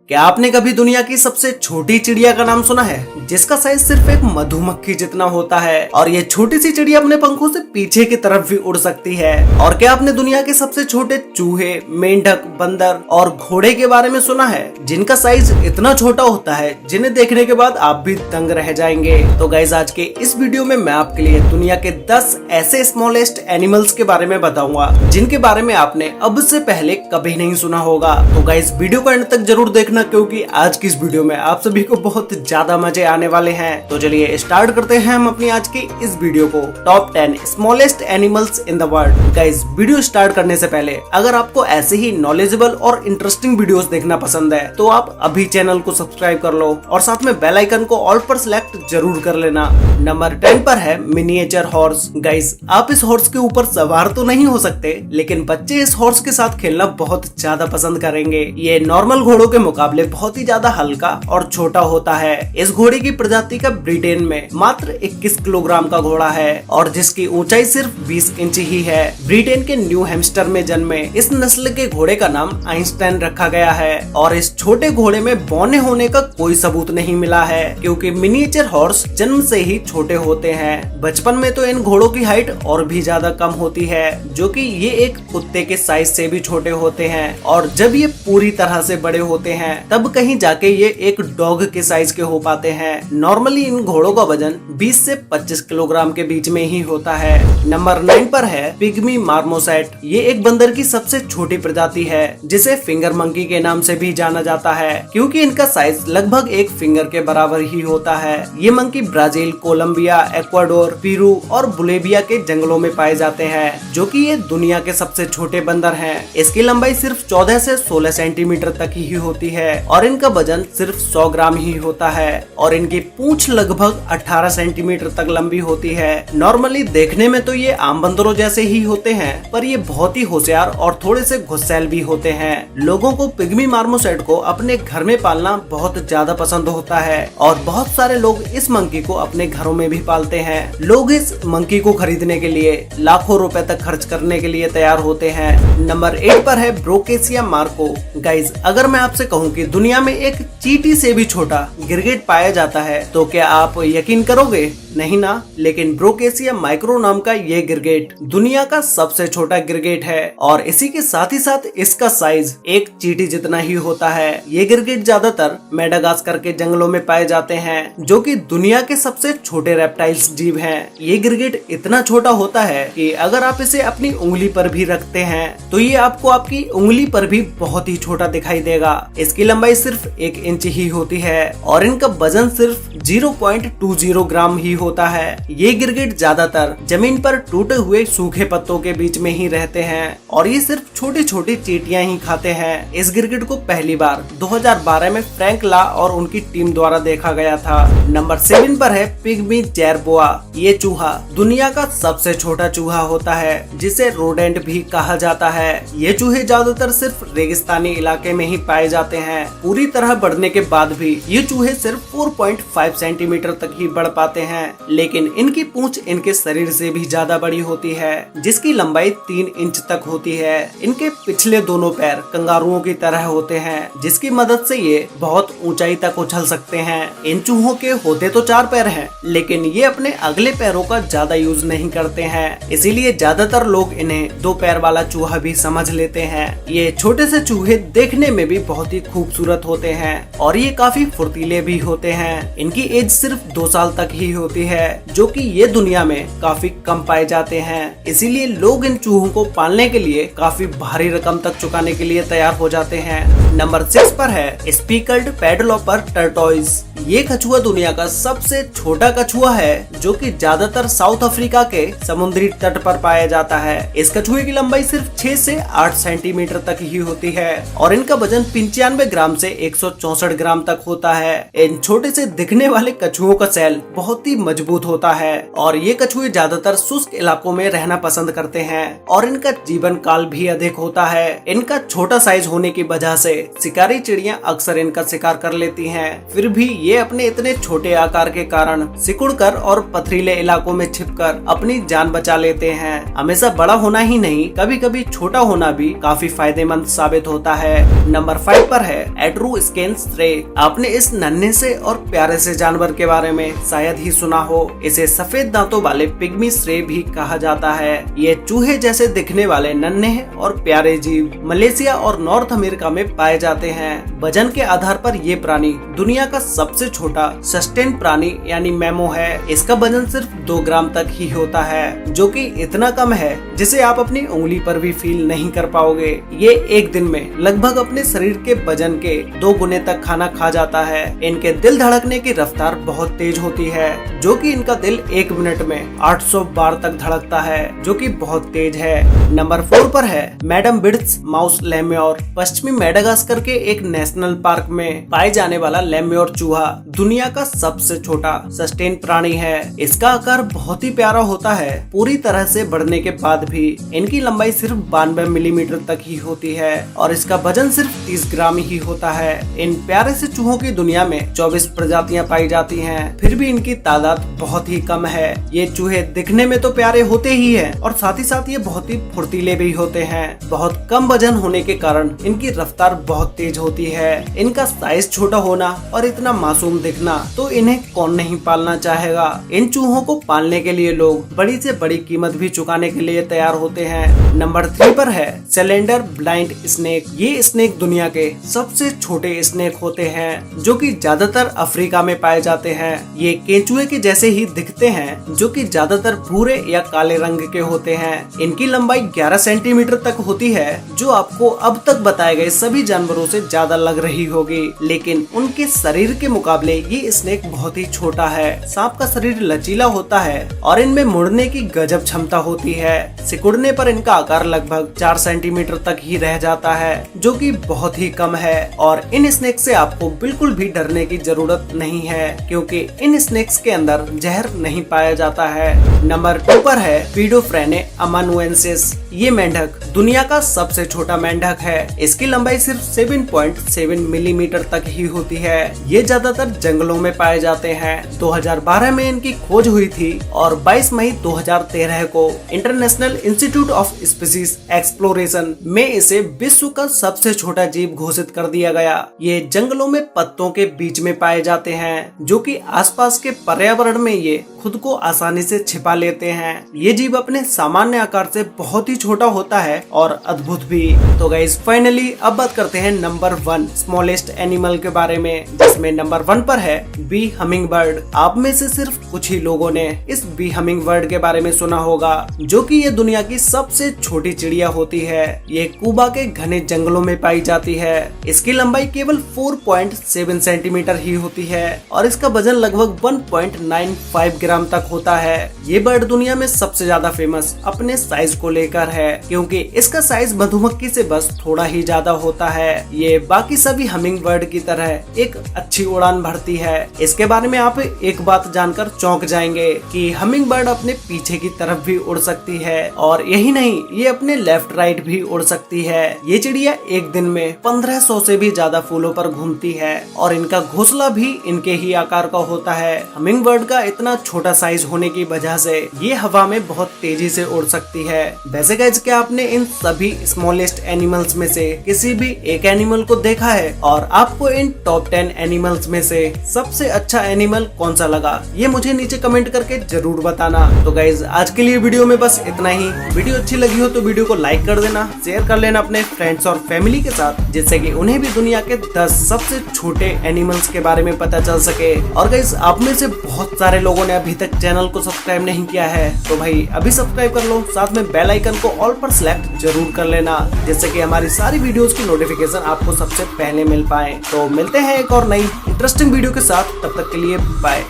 क्या आपने कभी दुनिया की सबसे छोटी चिड़िया का नाम सुना है, जिसका साइज सिर्फ एक मधुमक्खी जितना होता है और ये छोटी सी चिड़िया अपने पंखों से पीछे की तरफ भी उड़ सकती है। और क्या आपने दुनिया के सबसे छोटे चूहे, मेंढक, बंदर और घोड़े के बारे में सुना है, जिनका साइज इतना छोटा होता है जिन्हें देखने के बाद आप भी दंग रह जाएंगे। तो गाइज, आज के इस वीडियो में मैं आपके लिए दुनिया के 10 ऐसे स्मॉलेस्ट एनिमल्स के बारे में बताऊंगा जिनके बारे में आपने अब से पहले कभी नहीं सुना होगा। तो गाइज, वीडियो को एंड तक जरूर देखना, क्योंकि आज की इस वीडियो में आप सभी को बहुत ज्यादा मजे आने वाले हैं। तो चलिए स्टार्ट करते हैं हम अपनी आज की इस वीडियो को, top 10 smallest animals in the world. Guys, video start करने से पहले अगर आपको ऐसे ही नॉलेजेबल और इंटरेस्टिंग वीडियोस देखना पसंद है तो आप अभी चैनल को सब्सक्राइब कर लो और साथ में बेल आइकन को ऑल पर सिलेक्ट जरूर कर लेना। नंबर 10 पर है मिनिएचर हॉर्स। गाइज, आप इस हॉर्स के ऊपर सवार तो नहीं हो सकते, लेकिन बच्चे इस हॉर्स के साथ खेलना बहुत ज्यादा पसंद करेंगे। ये नॉर्मल घोड़ों के मुकाबले बहुत ही ज्यादा हल्का और छोटा होता है। इस घोड़े की प्रजाति का ब्रिटेन में मात्र 21 किलोग्राम का घोड़ा है और जिसकी ऊंचाई सिर्फ 20 इंच ही है। ब्रिटेन के न्यू हैम्स्टर में जन्मे इस नस्ल के घोड़े का नाम आइंस्टाइन रखा गया है और इस छोटे घोड़े में बौने होने का कोई सबूत नहीं मिला है, क्योंकि मिनिएचर हॉर्स जन्म से ही छोटे होते हैं। बचपन में तो इन घोड़ों की हाइट और भी ज्यादा कम होती है, जो कि ये एक कुत्ते के साइज से भी छोटे होते हैं, और जब ये पूरी तरह से बड़े होते हैं तब कहीं जाके ये एक डॉग के साइज के हो पाते हैं। नॉर्मली इन घोड़ों का वजन 20 से 25 किलोग्राम के बीच में ही होता है। नंबर 9 पर है पिग्मी मार्मोसेट। ये एक बंदर की सबसे छोटी प्रजाति है, जिसे फिंगर मंकी के नाम से भी जाना जाता है, क्योंकि इनका साइज लगभग एक फिंगर के बराबर ही होता है। ये monkey Brazil, Colombia, Ecuador, Peru और बोलिविया के जंगलों में पाए जाते हैं, जो कि ये दुनिया के सबसे छोटे बंदर हैं। इसकी लंबाई सिर्फ 14 से 16 सेंटीमीटर तक ही होती है और इनका वजन सिर्फ 100 ग्राम ही होता है और इनकी पूंछ लगभग 18 सेंटीमीटर तक लंबी होती है। नॉर्मली देखने में तो ये आम बंदरों जैसे ही होते हैं, पर ये बहुत ही होशियार और थोड़े से गुस्सैल भी होते हैं। लोगों को पिग्मी मार्मोसेट को अपने घर में पालना बहुत ज्यादा पसंद होता है और बहुत सारे लोग इस मंकी को अपने घरों में भी पालते हैं। लोग इस मंकी को खरीदने के लिए लाखों रुपए तक खर्च करने के लिए तैयार होते हैं। नंबर 8 पर है ब्रोकेसिया मार्को। गाइज, अगर मैं आपसे कहूँ कि दुनिया में एक चींटी से भी छोटा गिरगिट पाया जाता है तो क्या आप यकीन करोगे? नहीं ना। लेकिन ब्रोकेसिया माइक्रो नाम का ये गिरगिट दुनिया का सबसे छोटा गिरगिट है और इसी के साथ ही साथ इसका साइज एक चींटी जितना ही होता है। ये गिरगिट ज्यादातर मेडागास्कर के जंगलों में पाए जाते हैं, जो कि दुनिया के सबसे छोटे रेप्टाइल्स जीव हैं। ये गिरगिट इतना छोटा होता है कि अगर आप इसे अपनी उंगली पर भी रखते हैं तो ये आपको आपकी उंगली पर भी बहुत ही छोटा दिखाई देगा। इसकी लंबाई सिर्फ 1 इंच ही होती है और इनका वजन सिर्फ 0.20 ग्राम ही होता है। ये गिरगिट ज्यादातर जमीन पर टूटे हुए सूखे पत्तों के बीच में ही रहते हैं और ये सिर्फ छोटी छोटी चींटियां ही खाते हैं। इस गिरगिट को पहली बार 2012 में फ्रैंक ला और उनकी टीम द्वारा देखा गया था। नंबर 7 पर है पिग्मी जेरबोआ। ये चूहा दुनिया का सबसे छोटा चूहा होता है, जिसे रोडेंट भी कहा जाता है। ये चूहे ज्यादातर सिर्फ रेगिस्तानी इलाके में ही पाए जाते हैं। पूरी तरह बढ़ने के बाद भी ये चूहे सिर्फ 4.5 सेंटीमीटर तक ही बढ़ पाते हैं, लेकिन इनकी पूंछ इनके शरीर से भी ज्यादा बड़ी होती है, जिसकी लंबाई 3 इंच तक होती है। इनके पिछले दोनों पैर कंगारुओं की तरह होते हैं, जिसकी मदद से ये बहुत ऊंचाई तक उछल सकते हैं। इन चूहों के होते तो 4 पैर हैं, लेकिन ये अपने अगले पैरों का ज्यादा यूज नहीं करते हैं, इसीलिए ज्यादातर लोग इन्हें 2 पैर वाला चूहा भी समझ लेते हैं। ये छोटे से चूहे देखने में भी बहुत ही खूबसूरत होते हैं और ये काफी फुर्तीले भी होते हैं। इनकी एज सिर्फ 2 साल तक ही होती है, जो कि ये दुनिया में काफी कम पाए जाते हैं। इसीलिए लोग इन चूहों को पालने के लिए काफी भारी रकम तक चुकाने के लिए तैयार हो जाते हैं। नंबर 6 पर है स्पीकल्ड पैडलोपर टर्टोइज। ये कछुआ दुनिया का सबसे छोटा कछुआ है, जो कि ज्यादातर साउथ अफ्रीका के समुद्री तट पर पाया जाता है। इस कछुए की लंबाई सिर्फ 6 से 8 सेंटीमीटर तक ही होती है और इनका वजन 95 ग्राम से 164 ग्राम तक होता है। इन छोटे से दिखने वाले कछुओं का सेल बहुत ही मजबूत होता है और ये कछुए ज्यादातर शुष्क इलाकों में रहना पसंद करते हैं और इनका जीवन काल भी अधिक होता है। इनका छोटा साइज होने की वजह से शिकारी चिड़ियां अक्सर इनका शिकार कर लेती हैं। फिर भी ये अपने इतने छोटे आकार के कारण सिकुड़कर और पथरीले इलाकों में छिपकर अपनी जान बचा लेते हैं। हमेशा बड़ा होना ही नहीं, कभी कभी छोटा होना भी काफी फायदेमंद साबित होता है। नंबर 5 पर है एट्रूस्केन श्रे। आपने इस नन्हे से और प्यारे से जानवर के बारे में शायद ही सुना हो। इसे सफेद दांतों वाले पिग्मी श्रे भी कहा जाता है। ये चूहे जैसे दिखने वाले नन्हे और प्यारे जीव मलेशिया और नॉर्थ अमेरिका में पाए जाते हैं। वजन के आधार पर ये प्राणी दुनिया का सबसे छोटा सस्टेन प्राणी यानी मैमो है। इसका वजन सिर्फ 2 ग्राम तक ही होता है, जो कि इतना कम है जिसे आप अपनी उंगली पर भी फील नहीं कर पाओगे। ये एक दिन में लगभग अपने शरीर के वजन के 2 गुने तक खाना खा जाता है। इनके दिल धड़कने की रफ्तार बहुत तेज होती है, जो कि इनका दिल 1 मिनट में 800 बार तक धड़कता है, जो कि बहुत तेज है। नंबर 4 पर है मैडम बिड्स माउस लेम्योर। पश्चिमी मेडागास्कर के एक नेशनल पार्क में पाए जाने वाला लेम्योर चूहा दुनिया का सबसे छोटा सस्टेन प्राणी है। इसका आकार बहुत ही प्यारा होता है। पूरी तरह से बढ़ने के बाद भी इनकी लंबाई सिर्फ 92 मिलीमीटर तक ही होती है और इसका वजन सिर्फ 30 ग्राम ही होता है। इन प्यारे से चूहों की दुनिया में 24 प्रजातियां पाई जाती हैं, फिर भी इनकी तादाद बहुत ही कम है। ये चूहे दिखने में तो प्यारे होते ही हैं और साथ ही साथ ये बहुत ही फुर्तीले भी होते हैं। बहुत कम वजन होने के कारण इनकी रफ्तार बहुत तेज होती है। इनका साइज छोटा होना और इतना मासूम दिखना, तो इन्हें कौन नहीं पालना चाहेगा। इन चूहों को पालने के लिए लोग बड़ी से बड़ी कीमत भी चुकाने के लिए तैयार होते हैं। नंबर 3 पर है सिलेंडर ब्लाइंड स्नेक। ये स्नेक दुनिया के सबसे छोटे स्नेक होते हैं, जो कि ज्यादातर अफ्रीका में पाए जाते हैं। ये केंचुए के जैसे ही दिखते हैं, जो कि ज्यादातर भूरे या काले रंग के होते हैं। इनकी लंबाई 11 सेंटीमीटर तक होती है, जो आपको अब तक बताए गए सभी जानवरों से ज्यादा लग रही होगी, लेकिन उनके शरीर के मुकाबले ये स्नेक बहुत ही छोटा है। सांप का शरीर लचीला होता है और इनमें मुड़ने की गजब क्षमता होती है। सिकुड़ने पर इनका आकार लगभग 4 सेंटीमीटर तक ही रह जाता है, जो कि बहुत ही कम है। और इन स्नेक से आपको बिल्कुल भी डरने की जरूरत नहीं है, क्योंकि इन स्नेक्स के अंदर जहर नहीं पाया जाता है। नंबर 2 पर है पीडोफ्रेने अमानुएंसिस। ये मेंढक दुनिया का सबसे छोटा मेंढक है। इसकी लंबाई सिर्फ 7.7 मिलीमीटर तक ही होती है। ये ज्यादातर जंगलों में पाए जाते हैं। 2012 में इनकी खोज हुई थी और 22 मई 2013 को international institute of species exploration में इसे विश्व का सबसे छोटा जीव घोषित कर दिया गया। ये जंगलों में पत्तों के बीच में पाए जाते हैं, जो कि आसपास के पर्यावरण में ये खुद को आसानी से छिपा लेते हैं। ये जीव अपने सामान्य आकार से बहुत ही छोटा होता है और अद्भुत भी। तो गाइस फाइनली अब बात करते हैं नंबर 1 स्मॉलेस्ट एनिमल के बारे में, जिसमें नंबर 1 पर है बी हमिंग बर्ड। आप में से सिर्फ कुछ ही लोगों ने इस बी हमिंग बर्ड के बारे में सुना होगा, जो कि ये दुनिया की सबसे छोटी चिड़िया होती है। ये क्यूबा के घने जंगलों में पाई जाती है। इसकी लंबाई केवल 4.7 सेंटीमीटर ही होती है और इसका वजन लगभग 1.95 ग्राम तक होता है। ये बर्ड दुनिया में सबसे ज्यादा फेमस अपने साइज को लेकर है, क्योंकि इसका साइज मधुमक्खी से बस थोड़ा ही ज्यादा होता है। ये बाकी सभी हमिंग बर्ड की तरह एक अच्छी उड़ान भरती है। इसके बारे में आप एक बात जानकर चौंक जाएंगे कि हमिंग बर्ड अपने पीछे की तरफ भी उड़ सकती है, और यही नहीं, ये अपने लेफ्ट राइट भी उड़ सकती है। ये चिड़िया एक दिन में 1500 से भी ज्यादा फूलों पर घूमती है और इनका घोंसला भी इनके ही आकार का होता है। हमिंग बर्ड का इतना छोटा साइज होने की वजह से ये हवा में बहुत तेजी से उड़ सकती है। वैसे गाइस, क्या आपने इन सभी स्मॉलेस्ट एनिमल्स में से किसी भी एक एनिमल को देखा है, और आपको इन टॉप 10 एनिमल्स में से सबसे अच्छा एनिमल कौन सा लगा, ये मुझे नीचे कमेंट करके जरूर बताना। तो गाइस, आज के लिए वीडियो में बस इतना ही। वीडियो अच्छी लगी हो तो वीडियो को लाइक कर देना, शेयर कर लेना अपने फ्रेंड्स और फैमिली के साथ, जिससे कि उन्हें भी दुनिया के 10 सबसे छोटे एनिमल्स के बारे में पता चल सके। और गाइस, आप में से बहुत सारे लोगों ने अभी तक चैनल को सब्सक्राइब नहीं किया है, तो भाई अभी सब्सक्राइब कर लो, साथ में बेल आइकन को ऑल पर सिलेक्ट जरूर कर लेना, जिससे कि हमारी सारी वीडियोस की नोटिफिकेशन आपको सबसे पहले मिल पाए। तो मिलते हैं एक और नई इंटरेस्टिंग वीडियो के साथ, तब तक के लिए बाय।